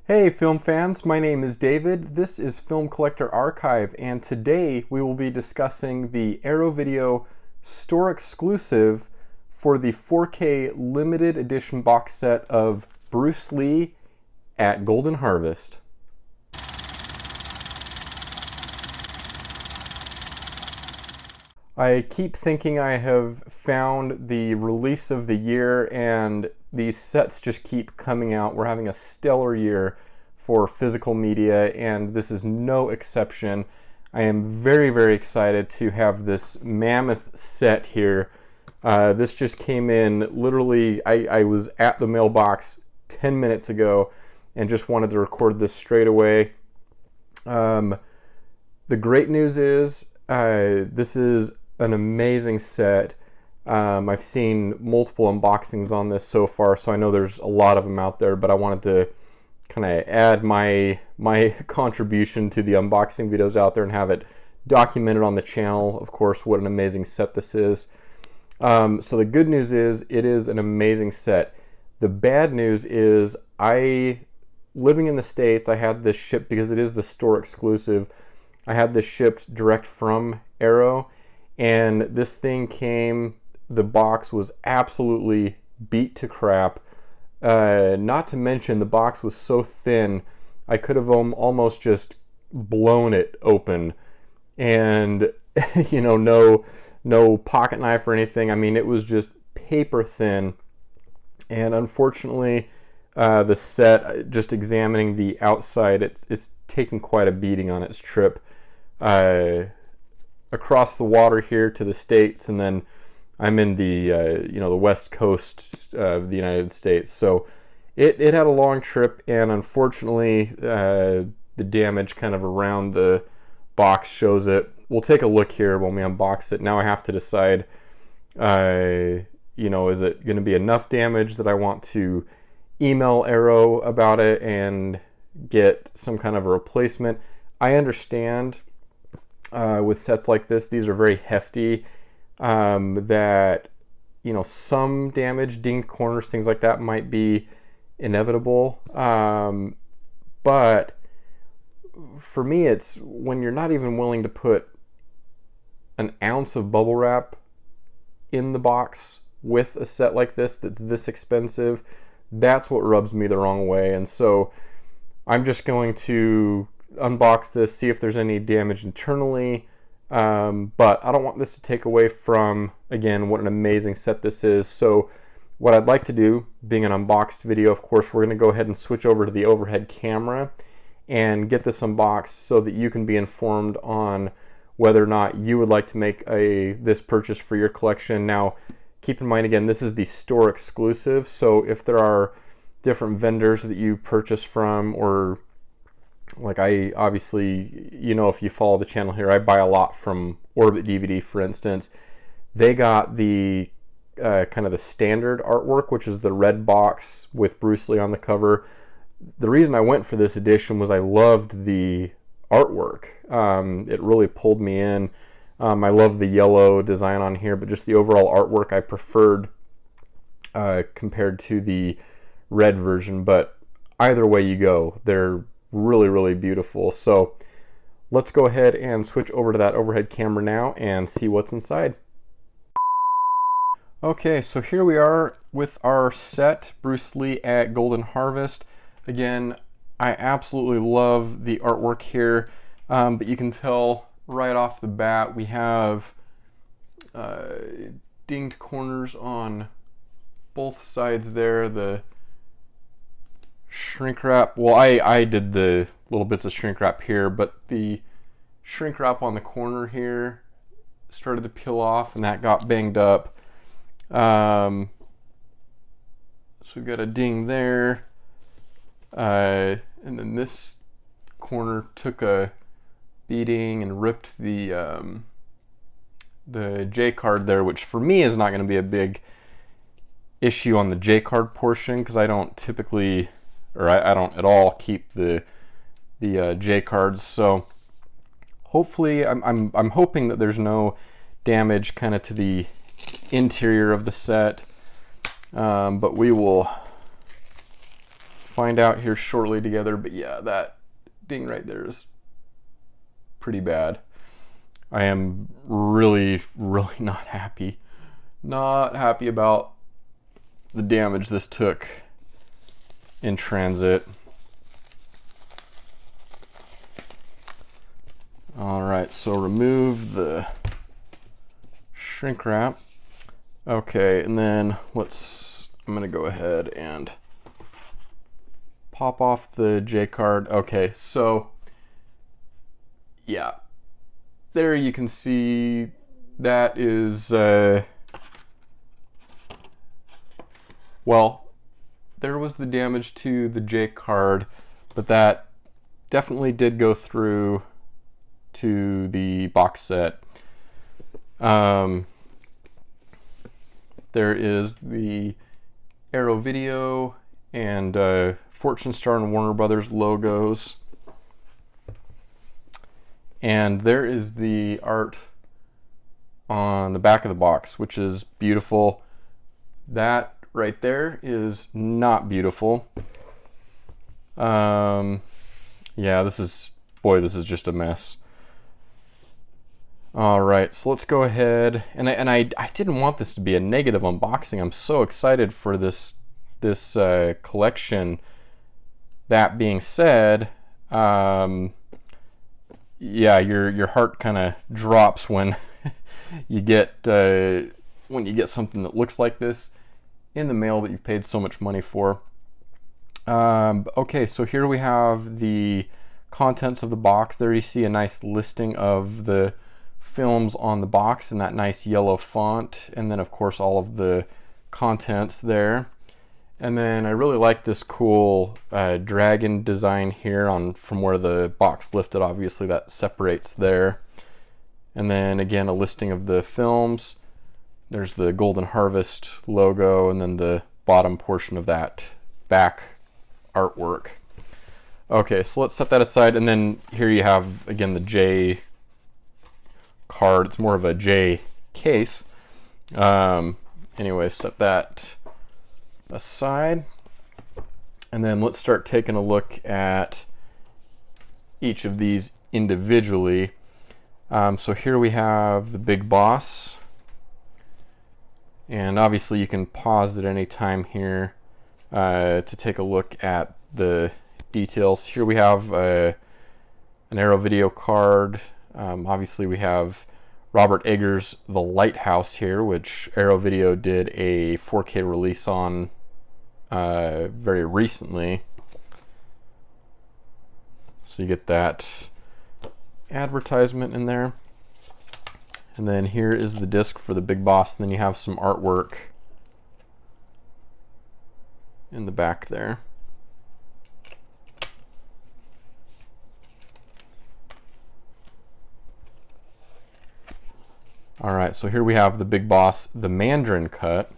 Hey film fans, my name is David. This is Film Collector Archive, and today we will be discussing the Arrow Video store exclusive for the 4K limited edition box set of Bruce Lee at Golden Harvest. I keep thinking I have found the release of the year, and these sets just keep coming out. We're having a stellar year for physical media, and this is no exception. I am very, very excited to have this mammoth set here. This just came in literally, I was at the mailbox 10 minutes ago and just wanted to record this straight away. The great news is this is an amazing set. I've seen multiple unboxings on this so far, so I know there's a lot of them out there, but I wanted to kind of add my contribution to the unboxing videos out there and have it documented on the channel. Of course, what an amazing set this is. So the good news is it is an amazing set. The bad news is living in the States, I had this shipped because it is the store exclusive. I had this shipped direct from Arrow, and this thing came, the box was absolutely beat to crap. Not to mention the box was so thin, I could have almost just blown it open. And, you know, no pocket knife or anything. I mean, it was just paper thin. And unfortunately, the set, just examining the outside, it's taken quite a beating on its trip across the water here to the States, and then I'm in the the west coast of the United States. So it had a long trip, and unfortunately the damage kind of around the box shows it. We'll take a look here when we unbox it. Now I have to decide, is it going to be enough damage that I want to email Arrow about it and get some kind of a replacement. I understand with sets like this, these are very hefty, that some damage, dinged corners, things like that might be inevitable, but for me, it's when you're not even willing to put an ounce of bubble wrap in the box with a set like this that's this expensive, that's what rubs me the wrong way. And so I'm just going to unbox this, see if there's any damage internally, but I don't want this to take away from, again, what an amazing set this is. So what I'd like to do, being an unboxed video, of course, we're going to go ahead and switch over to the overhead camera and get this unboxed so that you can be informed on whether or not you would like to make this purchase for your collection. Now, keep in mind, again, this is the store exclusive, so if there are different vendors that you purchase from, or like I obviously, if you follow the channel here, I buy a lot from Orbit DVD, for instance. They got the kind of the standard artwork, which is the red box with Bruce Lee on the cover. The reason I went for this edition was I loved the artwork. It really pulled me in. I love the yellow design on here, but just the overall artwork I preferred compared to the red version. But either way you go, they're really, really beautiful. So let's go ahead and switch over to that overhead camera now and see what's inside. Okay, so here we are with our set, Bruce Lee at Golden Harvest. Again, I absolutely love the artwork here, but you can tell right off the bat we have dinged corners on both sides there. The shrink wrap, well, I did the little bits of shrink wrap here, but the shrink wrap on the corner here started to peel off and that got banged up. So we've got a ding there, and then this corner took a beating and ripped the J card there, which for me is not going to be a big issue on the J card portion, because I don't typically, or I don't at all keep the J cards. So hopefully, I'm hoping that there's no damage kind of to the interior of the set, but we will find out here shortly together. But yeah, that thing right there is pretty bad. I am really, really not happy. Not happy about the damage this took in transit. All right, so remove the shrink wrap. Okay, and then I'm gonna go ahead and pop off the J card. Okay, so yeah, there you can see that is, well, there was the damage to the J card, but that definitely did go through to the box set. There is the Arrow Video and Fortune Star and Warner Brothers logos. And there is the art on the back of the box, which is beautiful. That right there is not beautiful. Yeah, this is just a mess. All right, so let's go ahead, and I didn't want this to be a negative unboxing. I'm so excited for this collection. That being said, yeah, your heart kind of drops when you get something that looks like this in the mail that you've paid so much money for. Okay, so here we have the contents of the box. There you see a nice listing of the films on the box in that nice yellow font, and then of course all of the contents there. And then I really like this cool dragon design here from where the box lifted. Obviously that separates there. And then again, a listing of the films. There's the Golden Harvest logo, and then the bottom portion of that back artwork. Okay, so let's set that aside, and then here you have again the J card. It's more of a J case. Anyway, set that aside, and then let's start taking a look at each of these individually. So here we have the Big Boss, and obviously you can pause at any time here to take a look at the details. Here we have an Arrow Video card. Obviously we have Robert Eggers' The Lighthouse here, which Arrow Video did a 4K release on very recently. So you get that advertisement in there. And then here is the disc for the Big Boss, and then you have some artwork in the back there. All right, so here we have the Big Boss, the Mandarin cut.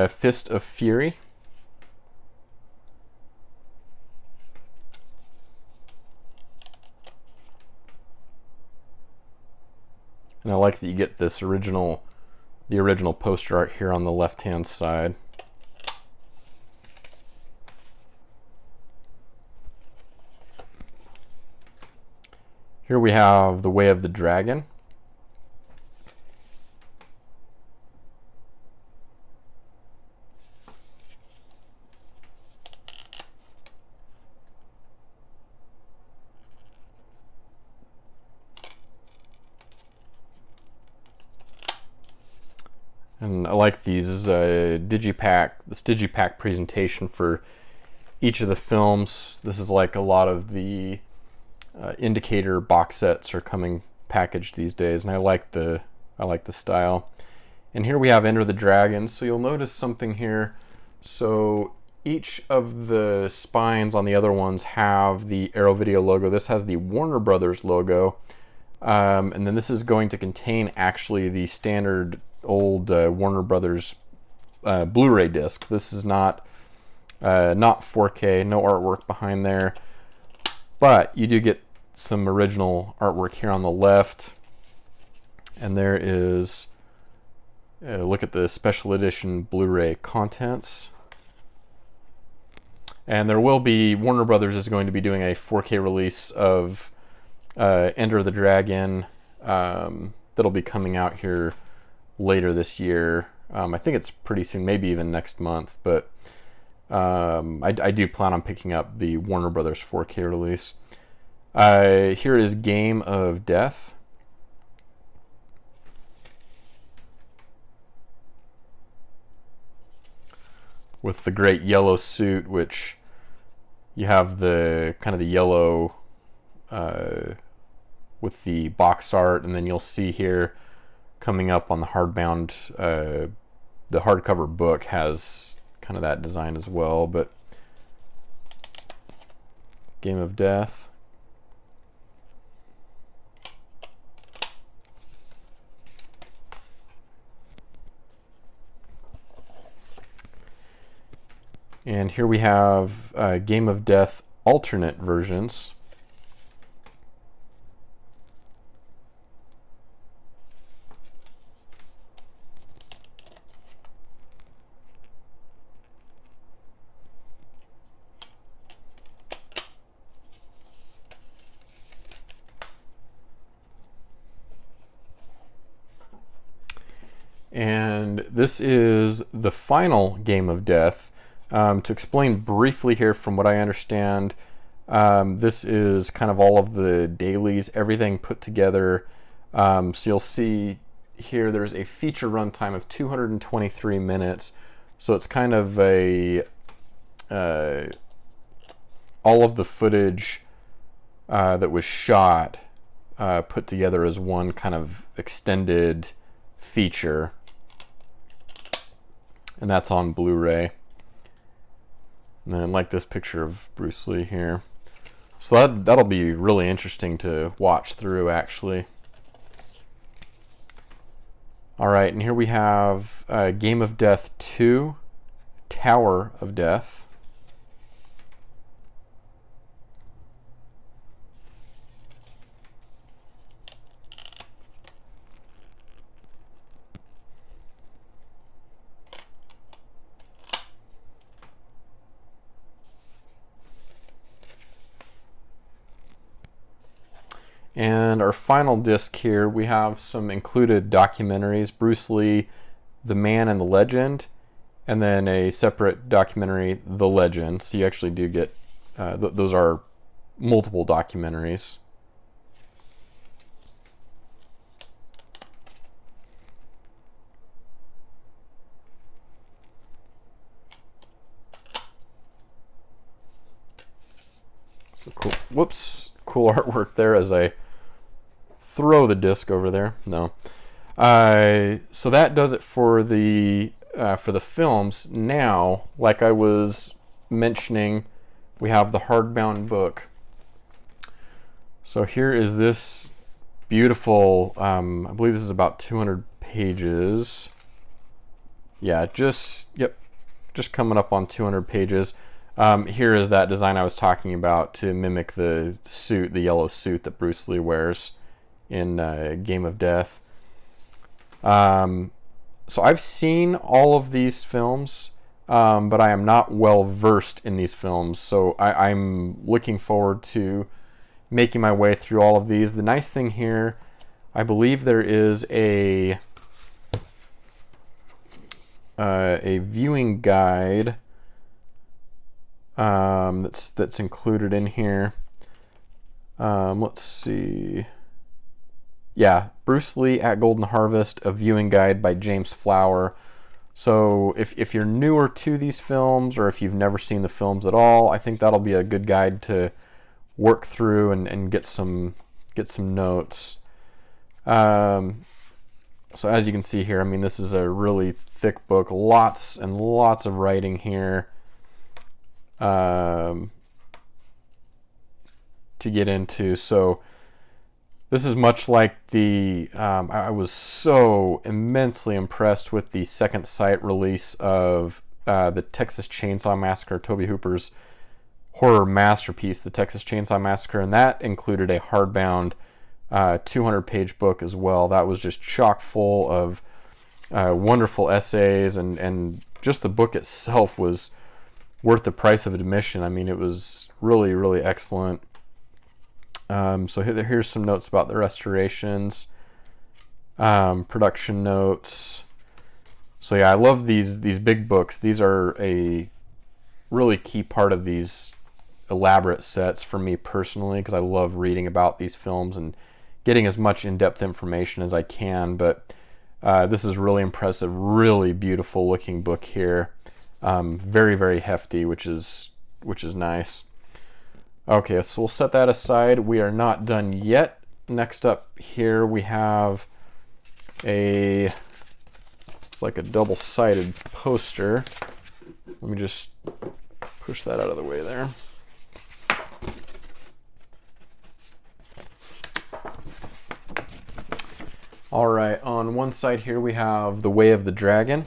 Fist of Fury. And I like that you get this the original poster art here on the left-hand side. Here we have The Way of the Dragon. And I like these digipack presentation for each of the films. This is like a lot of the indicator box sets are coming packaged these days, and I like the style. And here we have Enter the Dragon. So you'll notice something here. So each of the spines on the other ones have the Arrow Video logo. This has the Warner Brothers logo, and then this is going to contain actually the standard old Warner Brothers Blu-ray disc. This is not 4K, no artwork behind there, but you do get some original artwork here on the left. And there is, look at the special edition Blu-ray contents. And there will be, Warner Brothers is going to be doing a 4K release of Enter the Dragon that'll be coming out here later this year. I think it's pretty soon, maybe even next month, but I do plan on picking up the Warner Brothers 4K release. Here is Game of Death. With the great yellow suit, which you have the kind of the yellow with the box art, and then you'll see here coming up on the hardbound, the hardcover book has kind of that design as well. But Game of Death. And here we have Game of Death alternate versions. And this is the final Game of Death. To explain briefly here, from what I understand, this is kind of all of the dailies, everything put together. So you'll see here there's a feature runtime of 223 minutes. So it's kind of a all of the footage that was shot put together as one kind of extended feature, and that's on Blu-ray. And then, like, this picture of Bruce Lee here. So that'll be really interesting to watch through, actually. All right, and here we have Game of Death 2, Tower of Death. And our final disc here, we have some included documentaries: Bruce Lee, The Man and the Legend, and then a separate documentary, The Legend. So you actually do get, those are multiple documentaries. So cool, whoops, cool artwork there as I throw the disc over there. No. So that does it for the films. Now, like I was mentioning, we have the hardbound book. So here is this beautiful, I believe this is about 200 pages. Yeah, just coming up on 200 pages. Here is that design I was talking about to mimic the suit, the yellow suit that Bruce Lee wears in Game of Death. So I've seen all of these films, but I am not well versed in these films, so I'm looking forward to making my way through all of these. The nice thing here, I believe there is a viewing guide that's included in here. Let's see. Yeah, Bruce Lee at Golden Harvest, a viewing guide by James Flower. So if you're newer to these films, or if you've never seen the films at all, I think that'll be a good guide to work through and get some notes. So as you can see here, I mean, this is a really thick book, lots and lots of writing here to get into. So This is much like the, I was so immensely impressed with the second sight release of the Texas Chainsaw Massacre, Tobe Hooper's horror masterpiece, the Texas Chainsaw Massacre, and that included a hardbound 200-page book as well. That was just chock full of wonderful essays, and just the book itself was worth the price of admission. I mean, it was really, really excellent. So here's some notes about the restorations, production notes. So yeah, I love these big books. These are a really key part of these elaborate sets for me personally, because I love reading about these films and getting as much in-depth information as I can. But this is really impressive, really beautiful looking book here. Very, very hefty, which is nice. Okay, so we'll set that aside. We are not done yet. Next up here we have it's like a double-sided poster. Let me just push that out of the way there. All right, on one side here we have The Way of the Dragon.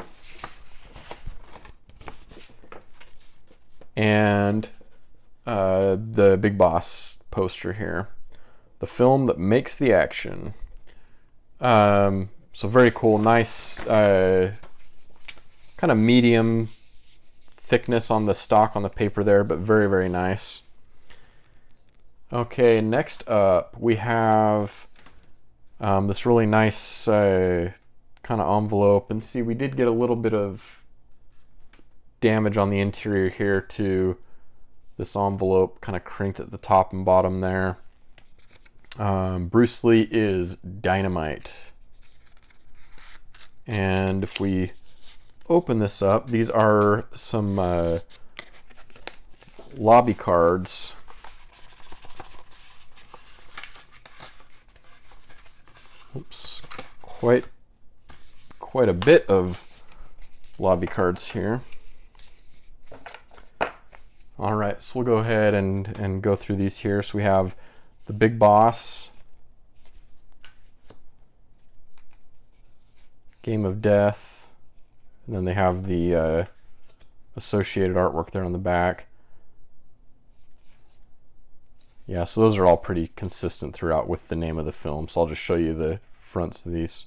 And the Big Boss poster here. The film that makes the action. So very cool, nice kind of medium thickness on the stock on the paper there, but very, very nice. Okay, next up we have this really nice kind of envelope, and see, we did get a little bit of damage on the interior here to this envelope, kind of crinked at the top and bottom there. Bruce Lee is Dynamite. And if we open this up, these are some lobby cards. Oops, quite a bit of lobby cards here. All right, so we'll go ahead and go through these here. So we have the Big Boss, Game of Death, and then they have the associated artwork there on the back. Yeah, so those are all pretty consistent throughout with the name of the film. So I'll just show you the fronts of these.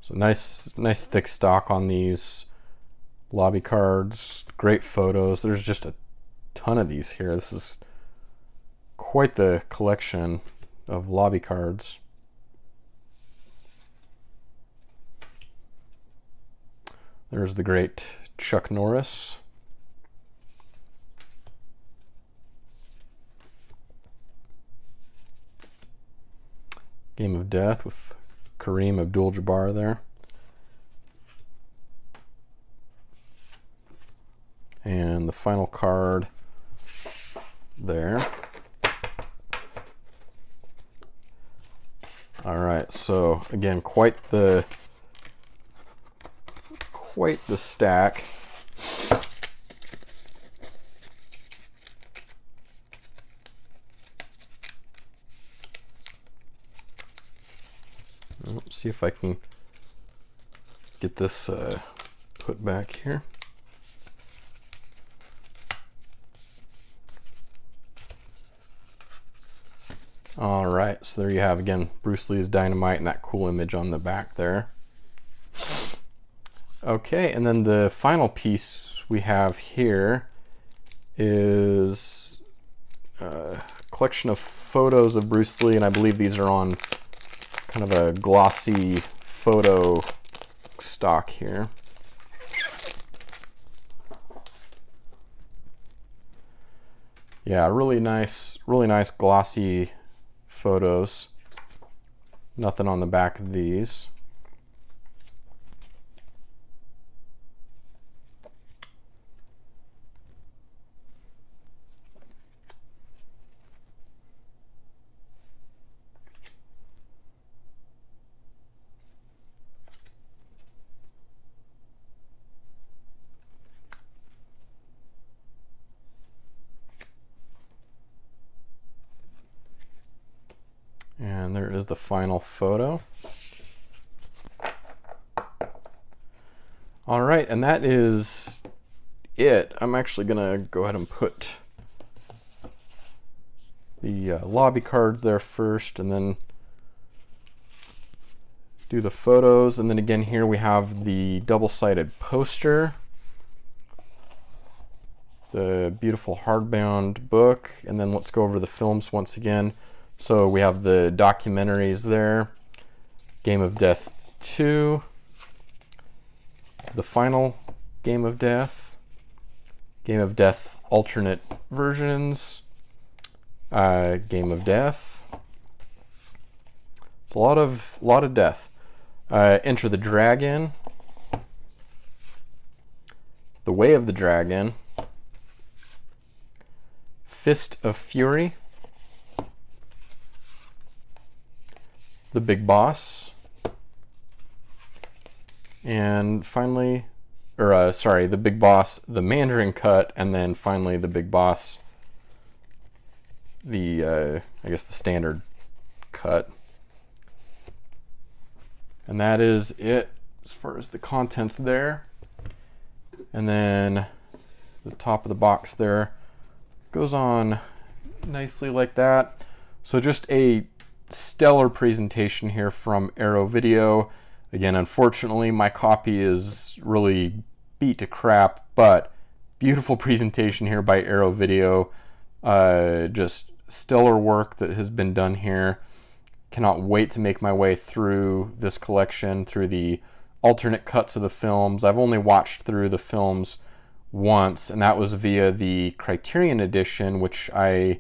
So nice thick stock on these lobby cards. Great photos. There's just a ton of these here. This is quite the collection of lobby cards. There's the great Chuck Norris. Game of Death with Kareem Abdul-Jabbar there. And the final card there. All right, so again, quite the stack. Let's see if I can get this put back here. All right, so there you have, again, Bruce Lee's Dynamite and that cool image on the back there. Okay, and then the final piece we have here is a collection of photos of Bruce Lee, and I believe these are on kind of a glossy photo stock here. Yeah, really nice glossy photos. Nothing on the back of these. And there is the final photo. All right, and that is it. I'm actually gonna go ahead and put the lobby cards there first, and then do the photos. And then again here we have the double-sided poster, the beautiful hardbound book, and then let's go over the films once again. So we have the documentaries there, Game of Death 2, the final Game of Death alternate versions, Game of Death. It's a lot of death. Enter the Dragon, The Way of the Dragon, Fist of Fury, The Big Boss, and finally, The Big Boss, the Mandarin cut, and then finally The Big Boss, I guess the standard cut. And that is it as far as the contents there. And then the top of the box there goes on nicely like that. So just a stellar presentation here from Arrow Video. Again, unfortunately, my copy is really beat to crap, but beautiful presentation here by Arrow Video. Just stellar work that has been done here. Cannot wait to make my way through this collection, through the alternate cuts of the films. I've only watched through the films once, and that was via the Criterion edition, which I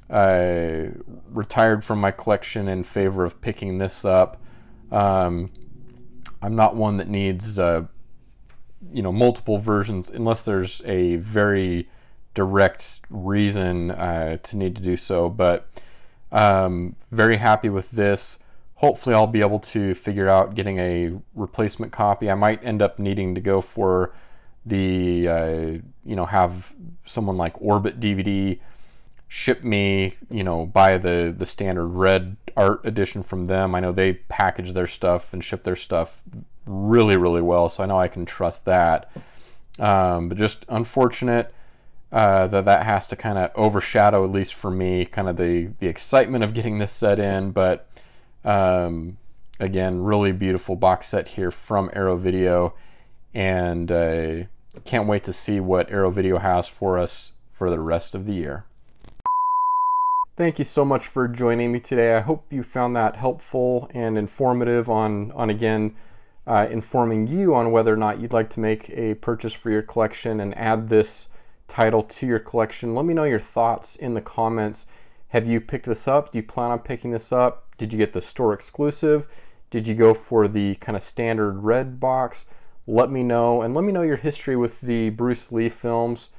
retired from my collection in favor of picking this up. I'm not one that needs multiple versions unless there's a very direct reason to need to do so, but very happy with this. Hopefully I'll be able to figure out getting a replacement copy. I might end up needing to go for the have someone like Orbit DVD ship me, buy the standard red art edition from them. I know they package their stuff and ship their stuff really, really well, so I know I can trust that. But just unfortunate that has to kind of overshadow, at least for me, kind of the excitement of getting this set in. But again, really beautiful box set here from Arrow Video, and can't wait to see what Arrow Video has for us for the rest of the year. Thank you so much for joining me today. I hope you found that helpful and informative on again, informing you on whether or not you'd like to make a purchase for your collection and add this title to your collection. Let me know your thoughts in the comments. Have you picked this up? Do you plan on picking this up? Did you get the store exclusive? Did you go for the kind of standard red box? Let me know, and let me know your history with the Bruce Lee films.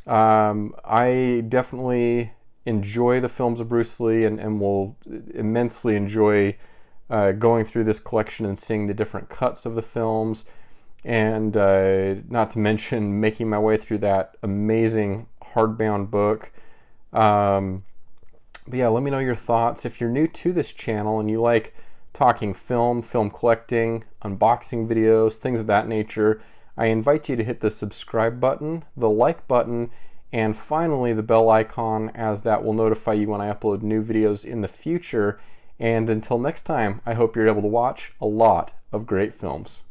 I definitely enjoy the films of Bruce Lee and will immensely enjoy going through this collection and seeing the different cuts of the films, and not to mention making my way through that amazing hardbound book. But yeah, let me know your thoughts. If you're new to this channel and you like talking film collecting, unboxing videos, things of that nature, I invite you to hit the subscribe button, the like button, and finally the bell icon, as that will notify you when I upload new videos in the future. And until next time, I hope you're able to watch a lot of great films.